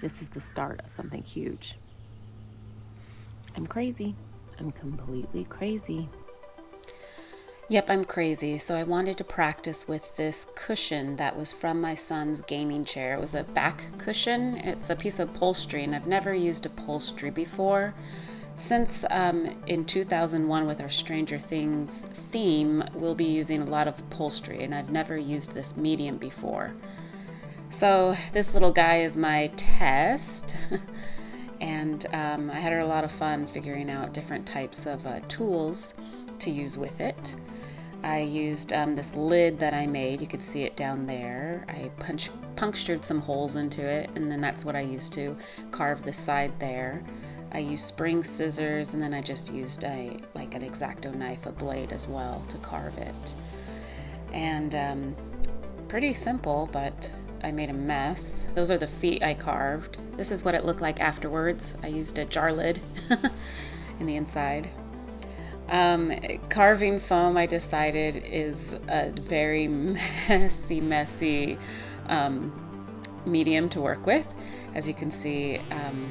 This is the start of something huge. I'm crazy. I'm completely crazy. Yep, I'm crazy. So I wanted to practice with this cushion that was from my son's gaming chair. It was a back cushion. It's a piece of upholstery, and I've never used upholstery before. Since in 2001 with our Stranger Things theme, we'll be using a lot of upholstery, and I've never used this medium before. So this little guy is my test. And I had a lot of fun figuring out different types of tools to use with it. I used this lid that I made. You could see it down there. I punctured some holes into it, and then that's what I used to carve the side there. I used spring scissors, and then I just used an X-Acto knife, a blade as well, to carve it. And pretty simple, but I made a mess. Those are the feet I carved. This is what it looked like afterwards. I used a jar lid in the inside. Carving foam, I decided, is a very messy medium to work with. As you can see,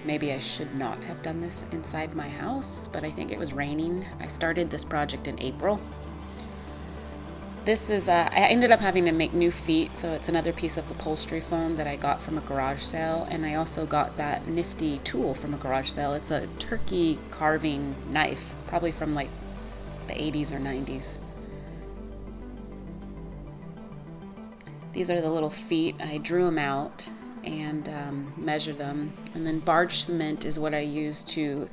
maybe I should not have done this inside my house, but I think it was raining. I started this project in April. This is, I ended up having to make new feet, so it's another piece of upholstery foam that I got from a garage sale, and I also got that nifty tool from a garage sale. It's a turkey carving knife, probably from like the 80s or 90s. These are the little feet. I drew them out and measured them, and then barge cement is what I use to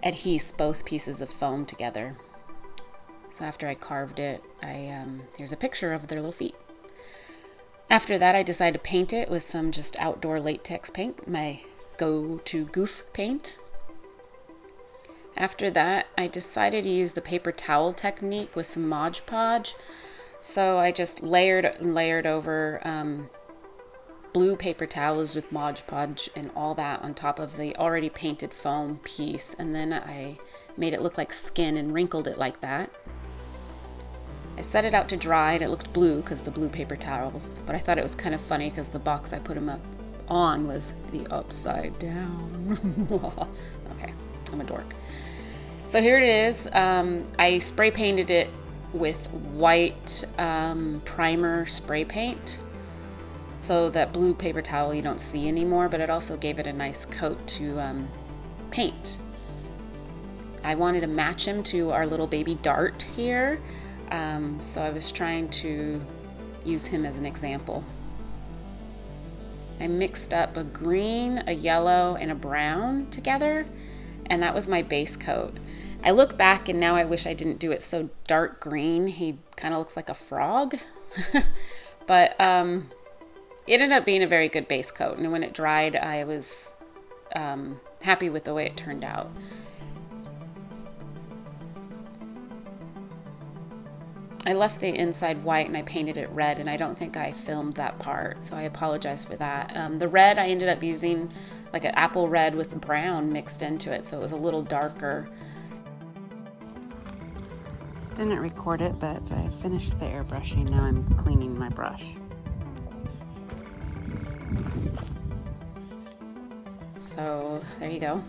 adhese both pieces of foam together. So after I carved it, here's a picture of their little feet. After that, I decided to paint it with some just outdoor latex paint, my go-to goof paint. After that, I decided to use the paper towel technique with some Mod Podge. So I just layered over blue paper towels with Mod Podge and all that on top of the already painted foam piece. And then I made it look like skin and wrinkled it like that. I set it out to dry, and it looked blue because the blue paper towels, but I thought it was kind of funny because the box I put them up on was the upside down. Okay, I'm a dork. So here it is. I spray painted it with white primer spray paint. So that blue paper towel you don't see anymore, but it also gave it a nice coat to paint. I wanted to match him to our little baby dart here. So I was trying to use him as an example. I mixed up a green, a yellow, and a brown together, and that was my base coat. I look back and now I wish I didn't do it so dark green. He kind of looks like a frog. But it ended up being a very good base coat, and when it dried, I was happy with the way it turned out. I left the inside white and I painted it red, and I don't think I filmed that part, so I apologize for that. The red, I ended up using like an apple red with brown mixed into it, so it was a little darker. Didn't record it, but I finished the airbrushing. Now I'm cleaning my brush. So there you go.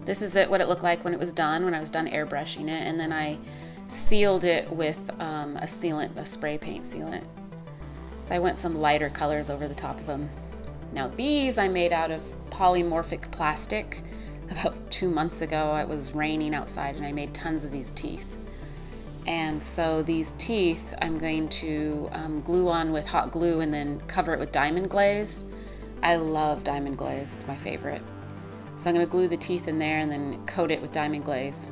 This is what it looked like when it was done, when I was done airbrushing it, and then I sealed it with a sealant, a spray paint sealant. So I went some lighter colors over the top of them. Now these I made out of polymorphic plastic. About 2 months ago, it was raining outside and I made tons of these teeth. And so these teeth I'm going to glue on with hot glue and then cover it with diamond glaze. I love diamond glaze, it's my favorite. So I'm going to glue the teeth in there and then coat it with diamond glaze.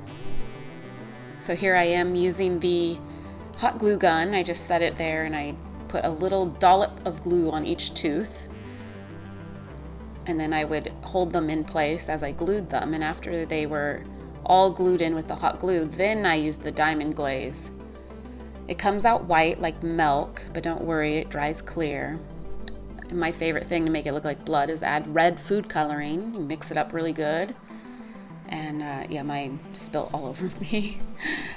So here I am using the hot glue gun. I just set it there and I put a little dollop of glue on each tooth. And then I would hold them in place as I glued them. And after they were all glued in with the hot glue, then I used the diamond glaze. It comes out white like milk, but don't worry, it dries clear. And my favorite thing to make it look like blood is add red food coloring. You mix it up really good. And yeah, mine spilt all over me.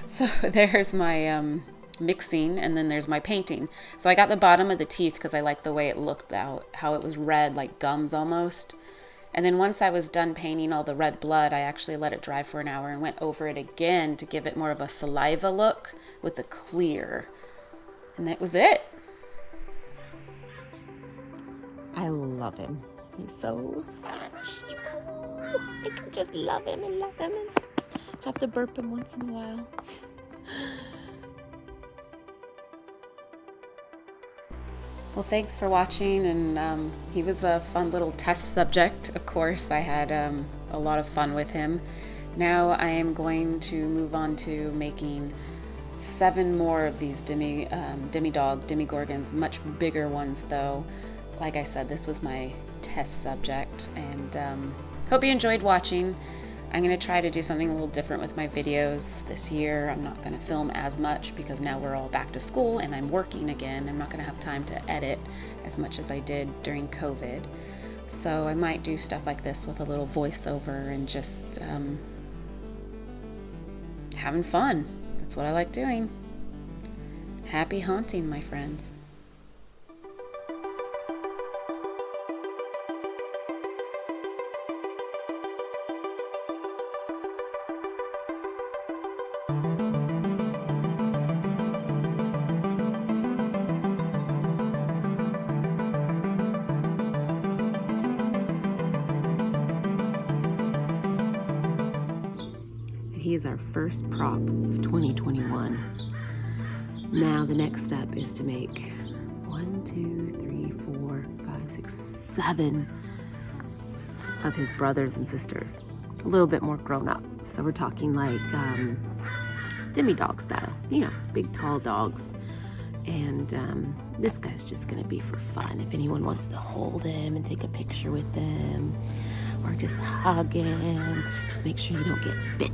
So there's my just mixing, and then there's my painting. So I got the bottom of the teeth because I liked the way it looked out, how it was red, like gums almost. And then once I was done painting all the red blood, I actually let it dry for an hour and went over it again to give it more of a saliva look with the clear. And that was it. I love him. He's so squishy. I can just love him and love him and have to burp him once in a while. Well, thanks for watching, and he was a fun little test subject. Of course, I had a lot of fun with him. Now I am going to move on to making 7 more of these Demogorgons, much bigger ones though. Like I said, this was my test subject, and hope you enjoyed watching. I'm going to try to do something a little different with my videos this year. I'm not going to film as much because now we're all back to school and I'm working again. I'm not going to have time to edit as much as I did during COVID. So I might do stuff like this with a little voiceover and just having fun. That's what I like doing. Happy haunting, my friends. He is our first prop of 2021. Now the next step is to make 1, 2, 3, 4, 5, 6, 7 of his brothers and sisters. A little bit more grown up. So we're talking like Demodog style, you know, big tall dogs. And this guy's just gonna be for fun. If anyone wants to hold him and take a picture with him, or just hug him, just make sure you don't get bit.